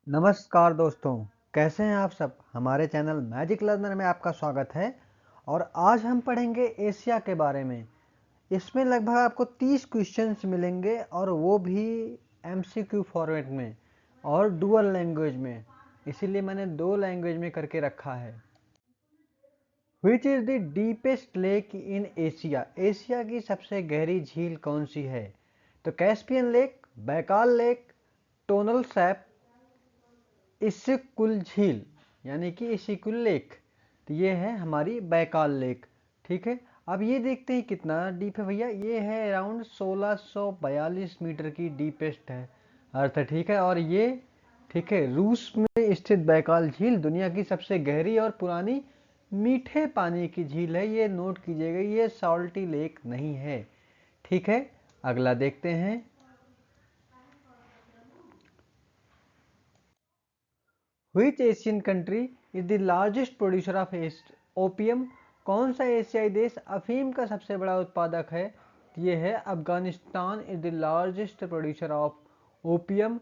नमस्कार दोस्तों, कैसे हैं आप सब? हमारे चैनल मैजिक लर्नर में आपका स्वागत है। और आज हम पढ़ेंगे एशिया के बारे में। इसमें लगभग आपको 30 क्वेश्चंस मिलेंगे और वो भी एमसीक्यू फॉर्मेट में और डुअल लैंग्वेज में। इसीलिए मैंने 2 लैंग्वेज में करके रखा है। Which is the deepest lake in Asia? Asia की सबसे गहरी झील कौन सी है? तो Caspian lake, Baikal lake, Tonle Sap, Issyk Kul झील यानी कि इसिकुल लेक। तो ये है हमारी बैकाल लेक। ठीक है, अब ये देखते हैं कितना डीप है भैया। ये है अराउंड 1642 मीटर की डीपेस्ट है अर्थ। ठीक है, और ये ठीक है रूस में स्थित बैकाल झील दुनिया की सबसे गहरी और पुरानी मीठे पानी की झील है। ये नोट कीजिएगा, ये सॉल्टी लेक नहीं है। ठीक है, अगला देखते हैं। Which Asian country is the largest producer of opium? कौन सा एशियाई देश अफीम का सबसे बड़ा उत्पादक है? ये है Afghanistan is the largest producer of opium.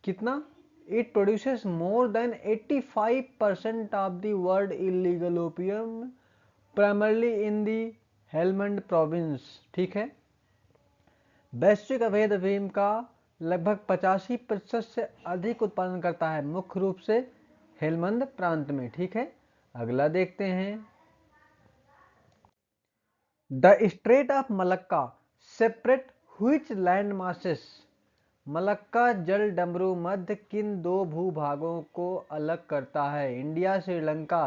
कितना? It produces more than 85% of the world illegal opium primarily in the Helmand province. ठीक है, वैश्विक अवैध अफीम का लगभग 85% से अधिक उत्पादन करता है, मुख्य रूप से हेलमंद प्रांत में। ठीक है, अगला देखते हैं। The strait of Malacca separate which land masses? Malacca जल डमरू मध्य किन 2 भूभागों को अलग करता है? India, Sri Lanka,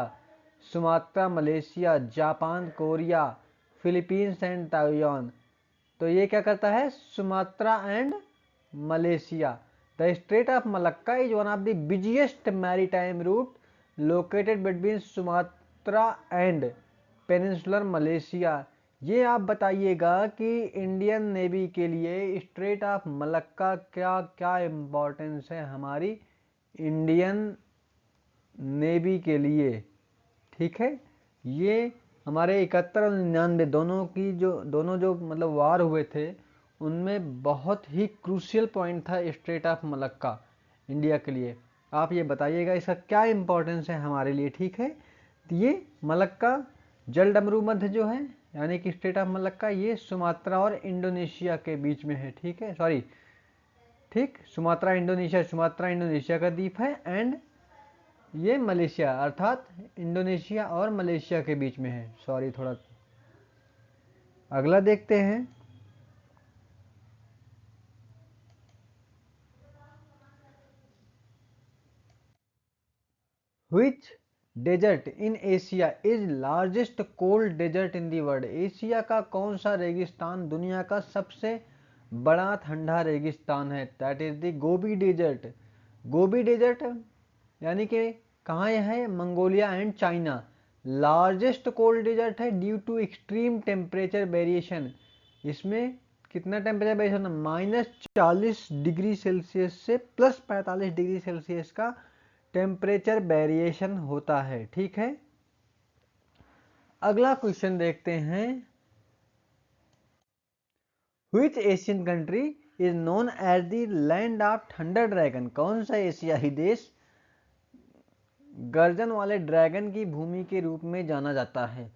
Sumatra, Malaysia, Japan, Korea, Philippines and Taiwan. तो ये क्या करता है? Sumatra and Malaysia. The strait of Malacca is one of the busiest maritime route located between Sumatra and peninsular Malaysia. ये आप बताइएगा कि इंडियन नेवी के लिए स्ट्रेट ऑफ मलक्का क्या क्या इम्पोर्टेंस है हमारी इंडियन नेवी के लिए। ठीक है, ये हमारे 71 और 99 दोनों जो मतलब वार हुए थे, उनमें बहुत ही क्रूशियल पॉइंट था स्ट्रेट ऑफ मलक्का इंडिया के लिए। आप ये बताइएगा इसका क्या इम्पोर्टेंस है हमारे लिए। ठीक है, तो ये मलक्का जल डमरू मध्य जो है यानी कि स्ट्रेट ऑफ मलक्का, ये सुमात्रा और इंडोनेशिया के बीच में है। ठीक है, सॉरी, ठीक, सुमात्रा इंडोनेशिया का द्वीप है एंड ये मलेशिया अर्थात इंडोनेशिया और मलेशिया के बीच में है। सॉरी थोड़ा। अगला देखते हैं। Which desert in Asia is largest cold desert in the world? Asia का कौन सा रेगिस्तान दुनिया का सबसे बड़ा ठंडा रेगिस्तान है? That is the Gobi desert. Gobi desert यानी कि कहाँ है? Mongolia and China. Largest cold desert है due to extreme temperature variation. इसमें कितना टेम्परेचर वेरिएशन? -40 डिग्री सेल्सियस से +45 डिग्री सेल्सियस का टेम्परेचर वेरिएशन होता है। ठीक है, अगला क्वेश्चन देखते हैं। Which Asian country is known as the land of thunder dragon? कौन सा एशियाई देश गर्जन वाले ड्रैगन की भूमि के रूप में जाना जाता है?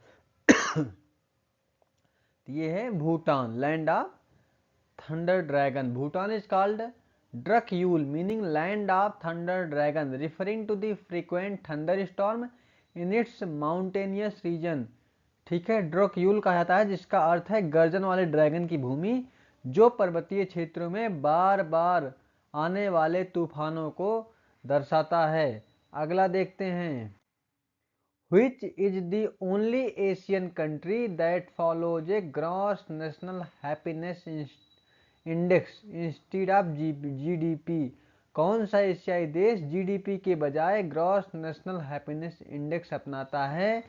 ये है Bhutan, land of thunder dragon. Bhutan is called Drukyul meaning land of thunder dragon, referring to the frequent thunder storm in its mountainous region. ठीक है, ड्रकयूल कहा जाता है जिसका अर्थ है गर्जन वाले ड्रैगन की भूमि, जो पर्वतीय क्षेत्रों में बार बार आने वाले तूफानों को दर्शाता है। अगला देखते हैं। Which is the only Asian country that follows a gross national happiness index instead of GDP? कौन सा एशियाई देश जीडीपी के बजाय ग्रॉस नेशनल हैप्पीनेस इंडेक्स अपनाता है?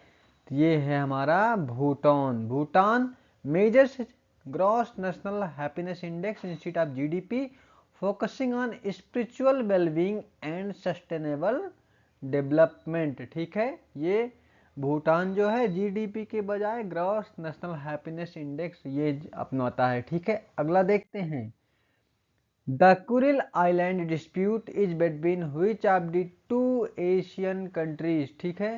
तो ये है हमारा Bhutan. Bhutan measures gross national happiness index institute of GDP, focusing on spiritual wellbeing and sustainable development. ठीक है, ये भूटान जो है जीडीपी के बजाय ग्रॉस नेशनल हैप्पीनेस इंडेक्स ये अपनाता है। ठीक है, अगला देखते हैं। The Kuril island dispute is between which of the two Asian countries. ठीक है,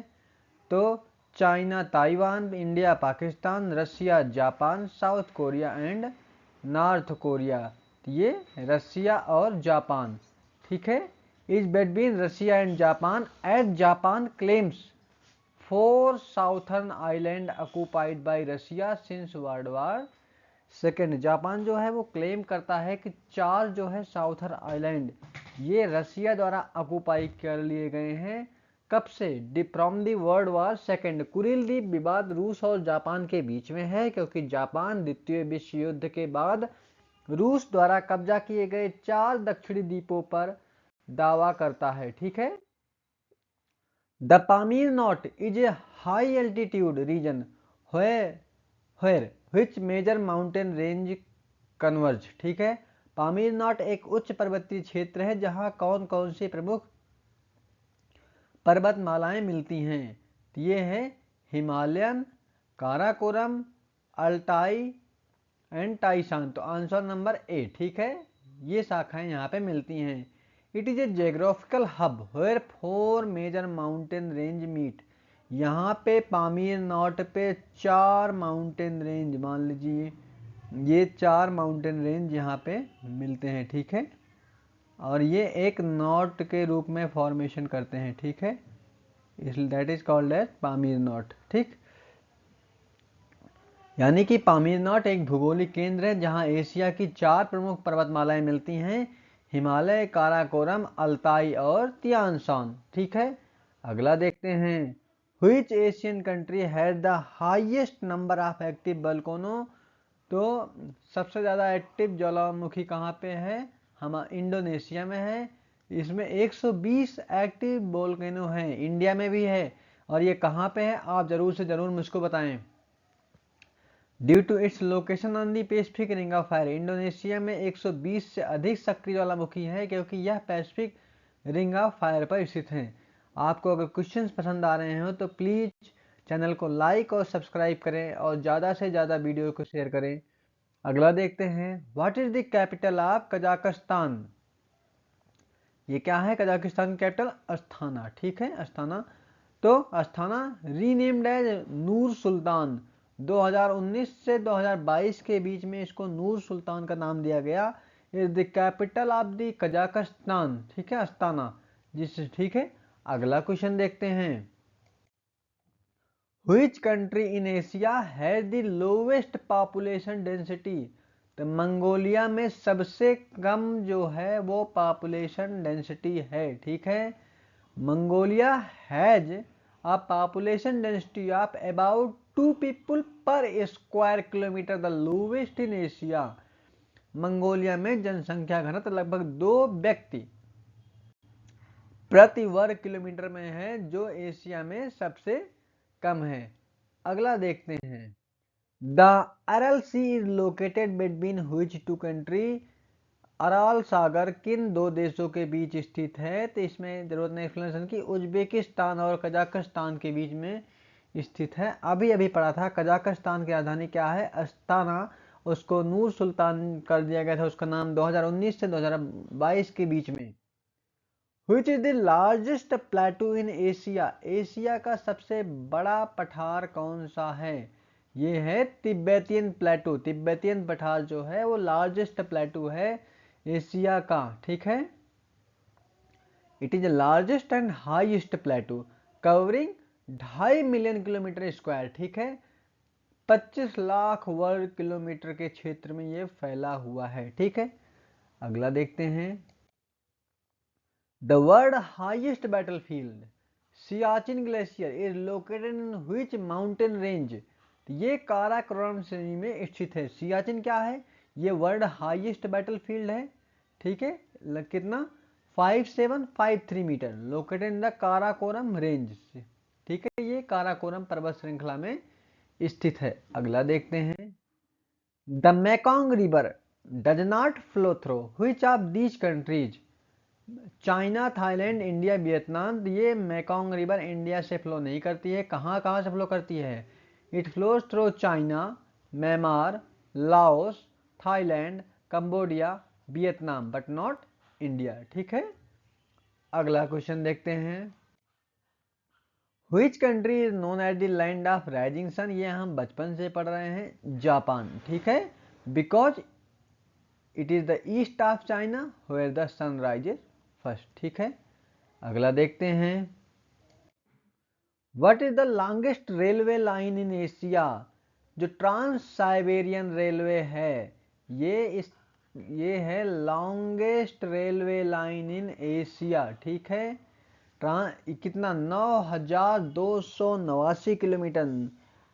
तो China Taiwan, India Pakistan, Russia Japan, South Korea and North Korea. ये रसिया और जापान। ठीक है, is between Russia and Japan at Japan claims 4 southern island occupied by Russia since world war second. Japan जो है वो क्लेम करता है कि 4 जो है साउथर आइलैंड ये रसिया द्वारा ऑक्यूपाई कर लिए गए हैं। कब से? From the world war second. Kuril द्वीप विवाद रूस और जापान के बीच में है, क्योंकि जापान द्वितीय विश्व युद्ध के बाद रूस द्वारा कब्जा किए गए 4 दक्षिणी द्वीपों पर दावा करता है। ठीक है, the Pamir knot is a high altitude region where which major mountain range converge। ठीक है, पामीर नॉट एक उच्च पर्वतीय क्षेत्र है जहां कौन कौन सी प्रमुख पर्वतमालाएं मिलती हैं। तो ये है हिमालयन, काराकोरम, अल्टाई एंड टाइशान। तो आंसर नंबर ए। ठीक है, ये शाखाएं यहाँ पे मिलती हैं। It is a geographical hub where 4 major mountain range meet. यहाँ पे पामीर नॉट पे 4 माउंटेन रेंज, मान लीजिए ये 4 माउंटेन रेंज यहाँ पे मिलते हैं। ठीक है, और ये एक नॉट के रूप में फॉर्मेशन करते हैं। ठीक है, that is called as Pamir knot. ठीक, यानी कि पामीर नॉट एक भूगोलिक केंद्र है जहां एशिया की 4 प्रमुख पर्वतमालाएं मिलती हैं, हिमालय, काराकोरम, अल्ताई और तियान शान। ठीक है, अगला देखते हैं। Which Asian country has the highest number of active volcano. तो सबसे ज़्यादा एक्टिव ज्वालामुखी कहाँ पे है? हम इंडोनेशिया में है। इसमें 120 एक्टिव वोल्केनो हैं, इंडिया में भी है। और ये कहाँ पे है आप जरूर से जरूर मुझको बताएं। Due to its location on the Pacific ring of fire, Indonesia में 120 से अधिक सक्रिय ज्वालामुखी है क्योंकि यह पैसिफिक रिंग ऑफ फायर पर स्थित है। आपको अगर क्वेश्चंस पसंद आ रहे हो तो प्लीज़ चैनल को लाइक और सब्सक्राइब करें और ज़्यादा से ज़्यादा वीडियो को शेयर करें। अगला देखते हैं। What is the capital of Kazakhstan. ये क्या है? कजाकिस्तान की कैपिटल अस्थाना। ठीक है, अस्थाना। तो अस्थाना रीनेम्ड एज नूर सुल्तान। 2019 से 2022 के बीच में इसको नूर सुल्तान का नाम दिया गया। Is the capital of the Kazakhstan. ठीक है, अस्थाना जिस। ठीक है, अगला क्वेश्चन देखते हैं। Which country in Asia has the lowest population density। तो मंगोलिया में सबसे कम जो है वो पॉपुलेशन डेंसिटी है। ठीक है, Mongolia has a population density of about 2 people per square kilometre, the lowest in Asia. Mongolia में जनसंख्या घनत्व लगभग 2 व्यक्ति प्रति वर्ग किलोमीटर में है, जो एशिया में सबसे कम है। अगला देखते हैं। The Aral sea is located between which two country. Aral सागर किन 2 देशों के बीच स्थित है? तो इसमें जरूरत नहीं एक्सप्लेनेशन की, उज्बेकिस्तान और कजाकिस्तान के बीच में स्थित है। अभी अभी पढ़ा था, कजाकिस्तान की राजधानी क्या है? अस्ताना। उसको नूर सुल्तान कर दिया गया था, उसका नाम 2019 से 2022 के बीच में। Which is the largest plateau in Asia। Asia का सबसे बड़ा पठार कौन सा है? ये है तिब्बतियन प्लेटू। तिब्बतियन पठार जो है वो लार्जेस्ट प्लेटू है एशिया का। ठीक है, it is largest and highest प्लेटू covering 2.5 million kilometre square. ठीक है, 25 लाख वर्ग किलोमीटर के क्षेत्र में ये फैला हुआ है। ठीक है, अगला देखते हैं। The world highest battlefield Siachen glacier is located in which mountain range. ये काराकोरम श्रेणी में स्थित है। सियाचिन क्या है? ये वर्ल्ड हाईएस्ट बैटलफील्ड है। ठीक है, कितना? 5753 metre, located in the Karakoram range. ठीक है, ये काराकोरम पर्वत श्रृंखला में स्थित है। अगला देखते हैं। The Mekong river does not flow through which of these countries. China, Thailand, India, Vietnam. ये मैकोंग रिवर इंडिया से फ्लो नहीं करती है। कहाँ कहाँ से फ्लो करती है? It flows through China, Myanmar, Laos, Thailand, Cambodia, Vietnam but not India. ठीक है, अगला क्वेश्चन देखते हैं। Which country is known as the land of rising sun? ये हम बचपन से पढ़ रहे हैं, जापान। ठीक है, because it is the east of China where the sun rises first. ठीक है, अगला देखते हैं। What is the longest railway line in Asia? जो ट्रांस साइबेरियन रेलवे है, ये है longest railway line in Asia. ठीक है, कितना 9289 kilometre,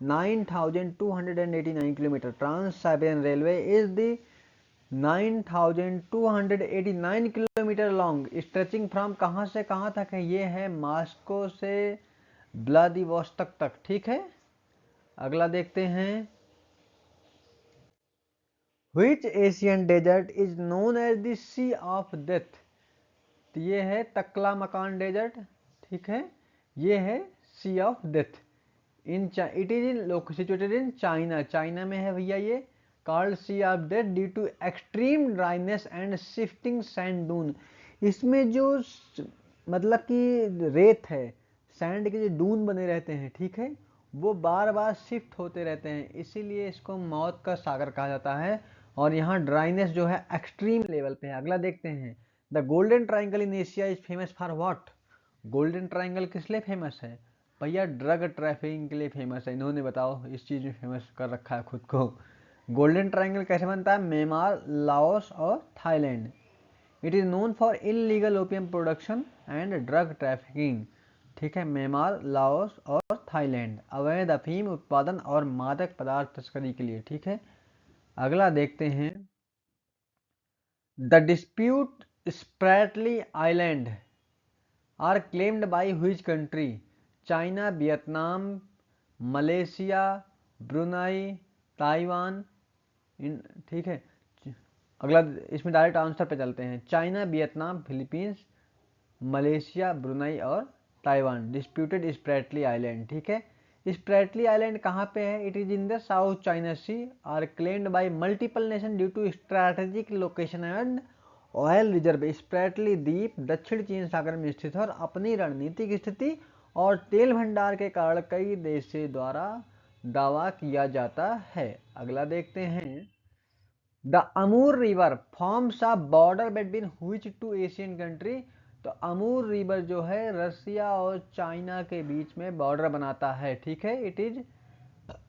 9289 kilometre. Trans Siberian railway is the 9289 kilometre long, stretching from कहाँ से कहाँ तक है? ये है मॉस्को से व्लादिवोस्तोक तक। ठीक है, अगला देखते हैं। Which Asian desert is known as the Sea of Death? तो ये है तकला मकान डेजर्ट। ठीक है, ये है sea of death in it is in situated in China. China में है भैया ये। Called sea of death due to extreme dryness and shifting sand dune. इसमें जो मतलब कि रेत है, सैंड के जो डून बने रहते हैं, ठीक है, वो बार बार शिफ्ट होते रहते हैं, इसीलिए इसको मौत का सागर कहा जाता है। और यहाँ ड्राइनेस जो है एक्सट्रीम लेवल पे है। अगला देखते हैं। The golden triangle in Asia is famous for what? Golden triangle किस लिए फेमस है? भैया ड्रग ट्रैफिकिंग के लिए फेमस है। इन्होंने बताओ इस चीज़ में फेमस कर रखा है खुद को। गोल्डन ट्राइंगल कैसे बनता है? म्यांमार, लाओस और Thailand. It is known for illegal opium production and drug trafficking. ठीक है, म्यांमार, लाओस और थाईलैंड अवैध अफीम उत्पादन और मादक पदार्थ तस्करी के लिए। ठीक है, अगला देखते हैं। The dispute Spratly island are claimed by which country? China, Vietnam, Malaysia, Brunei, Taiwan. ठीक है, अगला इसमें डायरेक्ट आंसर पे चलते हैं। China, Vietnam, Philippines, Malaysia, Brunei और ताइवान। Disputed Spratly island. ठीक है, स्प्रैटली आइलैंड कहाँ पे है? It is in the South China sea, are claimed by multiple nation due to strategic location and oil reserve. Spratly द्वीप दक्षिण चीन सागर में स्थित है और अपनी रणनीतिक स्थिति और तेल भंडार के कारण कई देशों द्वारा दावा किया जाता है। अगला देखते हैं। The Amur river forms a border between which two Asian country? तो अमूर रिवर जो है रसिया और चाइना के बीच में बॉर्डर बनाता है। ठीक है, इट इज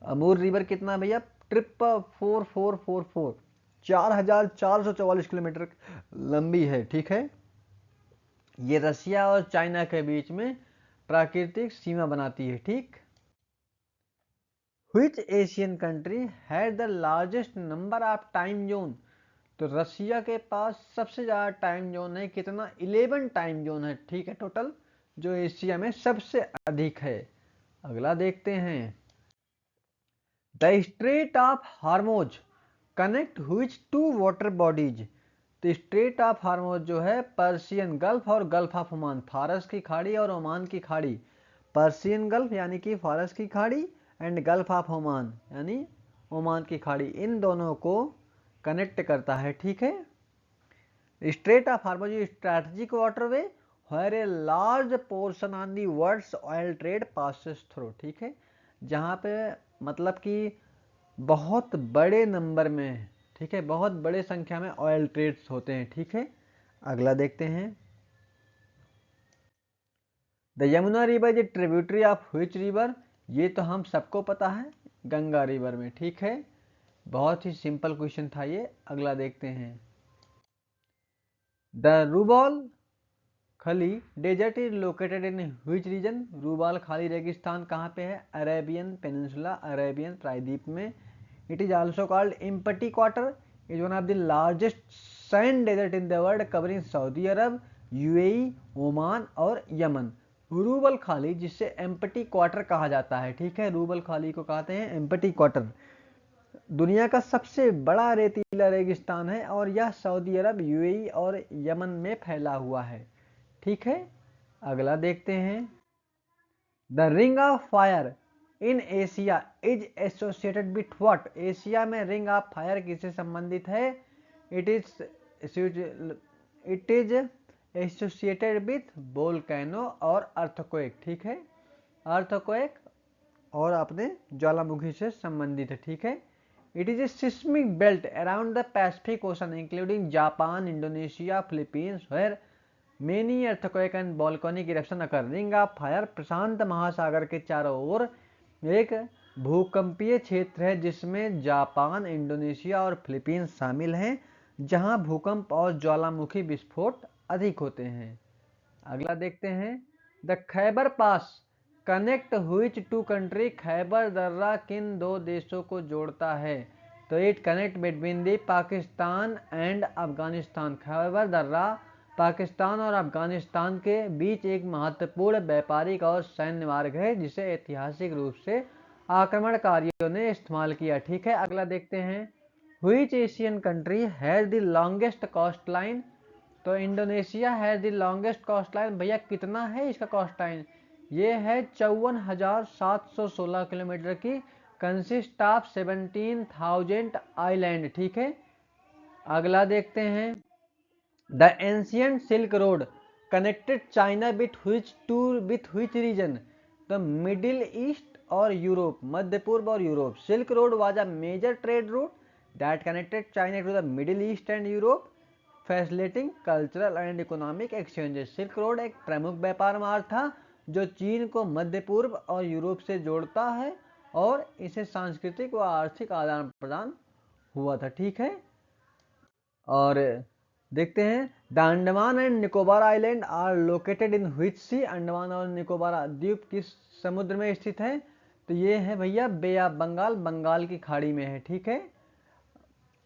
अमूर रिवर कितना भैया? 4444, 4444 किलोमीटर लंबी है। ठीक है, ये रसिया और चाइना के बीच में प्राकृतिक सीमा बनाती है। ठीक, Which Asian country had the largest number of time zone? तो रसिया के पास सबसे ज़्यादा टाइम जोन है। कितना? 11 टाइम जोन है। ठीक है, टोटल जो एशिया में सबसे अधिक है। अगला देखते हैं। The strait of Hormuz connect which two water bodies? तो स्ट्रेट ऑफ हार्मोज जो है पर्शियन गल्फ और गल्फ ऑफ ओमान, फारस की खाड़ी और ओमान की खाड़ी। पर्शियन गल्फ यानी कि फारस की खाड़ी एंड गल्फ ऑफ ओमान यानी ओमान की खाड़ी, इन दोनों को कनेक्ट करता है। ठीक है, strait of Hormuz strategic waterway where a large portion on the world's oil trade passes through. ठीक है, जहाँ पे मतलब कि बहुत बड़े नंबर में, ठीक है, बहुत बड़े संख्या में ऑयल ट्रेड्स होते हैं। ठीक है, अगला देखते हैं। The Yamuna river is tributary of which river? ये तो हम सबको पता है, गंगा रिवर में। ठीक है, बहुत ही सिंपल क्वेश्चन था ये। अगला देखते हैं। The Rub al Khali desert is located in which region? Rub al Khali रेगिस्तान कहाँ पे है? अरेबियन पेनिनसुला, अरेबियन प्रायद्वीप में। It is also called empty quarter, is one of the largest sand desert in the world covering Saudi Arab, UAE, Oman और Yemen. Rub al Khali जिसे empty quarter कहा जाता है। ठीक है, रूबल खाली को कहते हैं एम्पटी क्वार्टर। दुनिया का सबसे बड़ा रेतीला रेगिस्तान है और यह सऊदी अरब, यूएई और यमन में फैला हुआ है। ठीक है, अगला देखते हैं। The ring of fire in Asia is associated with what? Asia में रिंग ऑफ फायर किससे संबंधित है? It is it is associated with volcano और अर्थक्वेक, ठीक है, अर्थक्वेक और अपने ज्वालामुखी से संबंधित है, ठीक है। It is a seismic belt around the Pacific ocean including Japan, Indonesia, Philippines, where many earthquake and volcanic eruption occur. Ring of fire प्रशांत महासागर के चारों ओर एक भूकंपीय क्षेत्र है जिसमें जापान, इंडोनेशिया और फिलीपींस शामिल हैं, जहां भूकंप और ज्वालामुखी विस्फोट अधिक होते हैं। अगला देखते हैं, the Khyber pass connect which to country. Khyber दर्रा किन दो देशों को जोड़ता है? तो it connect between the Pakistan and Afghanistan. Khyber दर्रा पाकिस्तान और अफगानिस्तान के बीच एक महत्वपूर्ण व्यापारिक और सैन्य मार्ग है जिसे ऐतिहासिक रूप से आक्रमणकारियों ने इस्तेमाल किया, ठीक है। अगला देखते हैं, which Asian country has the longest coast line? तो Indonesia has the longest coast line. भैया कितना है इसका कोस्ट लाइन? ये है 54,716 किलोमीटर की, कंसिस्ट ऑफ 17,000 आइलैंड, ठीक है। अगला देखते हैं, the ancient silk road connected China with which region? The Middle East और यूरोप, मध्य पूर्व और Europe. Silk road was a major trade route that connected China to the Middle East and Europe, facilitating cultural and economic exchanges. Silk road एक प्रमुख व्यापार मार्ग था जो चीन को मध्य पूर्व और यूरोप से जोड़ता है और इसे सांस्कृतिक व आर्थिक आदान प्रदान हुआ था, ठीक है। और देखते हैं, the Andaman and Nicobar island are located in which sea? Andaman और निकोबार द्वीप किस समुद्र में स्थित है? तो ये है भैया बे ऑफ बंगाल, बंगाल की खाड़ी में है, ठीक है।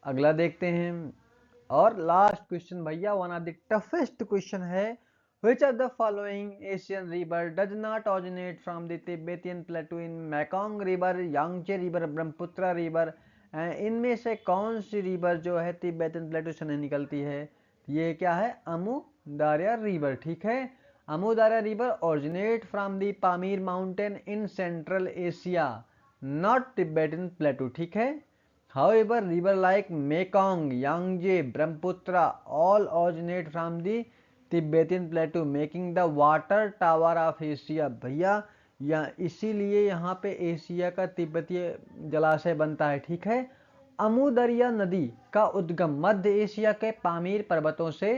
अगला देखते हैं, और लास्ट क्वेश्चन भैया, one of the toughest question है, which of the following Asian river does not originate from the Tibetan plateau in Mekong river, Yangtze river, Brahmaputra river? इनमें से कौन सी रिवर जो है तिब्बतन प्लेटो से नहीं निकलती है? ये क्या है? अमू दार्या रिवर, ठीक है। Amu Darya river originate from the Pamir mountain in Central Asia, not Tibetan plateau, ठीक है। However, river like Mekong, Yangtze, Brahmaputra all originate from the Tibetan प्लेटू, making the water tower of Asia. भैया इसीलिए यहाँ पे Asia का तिब्बतीय जलाशय बनता है, ठीक है। अमू दरिया नदी का उद्गम मध्य एशिया के पामीर पर्वतों से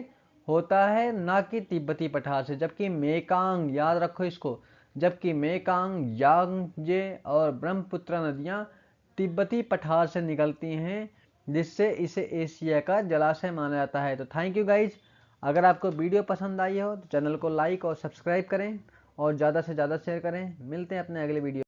होता है, ना कि तिब्बती पठार से, जबकि मेकांग, याद रखो इसको, जबकि मेकांग, यांगजे और ब्रह्मपुत्र नदियाँ तिब्बती पठार से निकलती हैं, जिससे इसे एशिया का जलाशय माना जाता है। तो थैंक यू गाइज। अगर आपको वीडियो पसंद आई हो तो चैनल को लाइक और सब्सक्राइब करें और ज़्यादा से ज़्यादा शेयर करें। मिलते हैं अपने अगले वीडियो।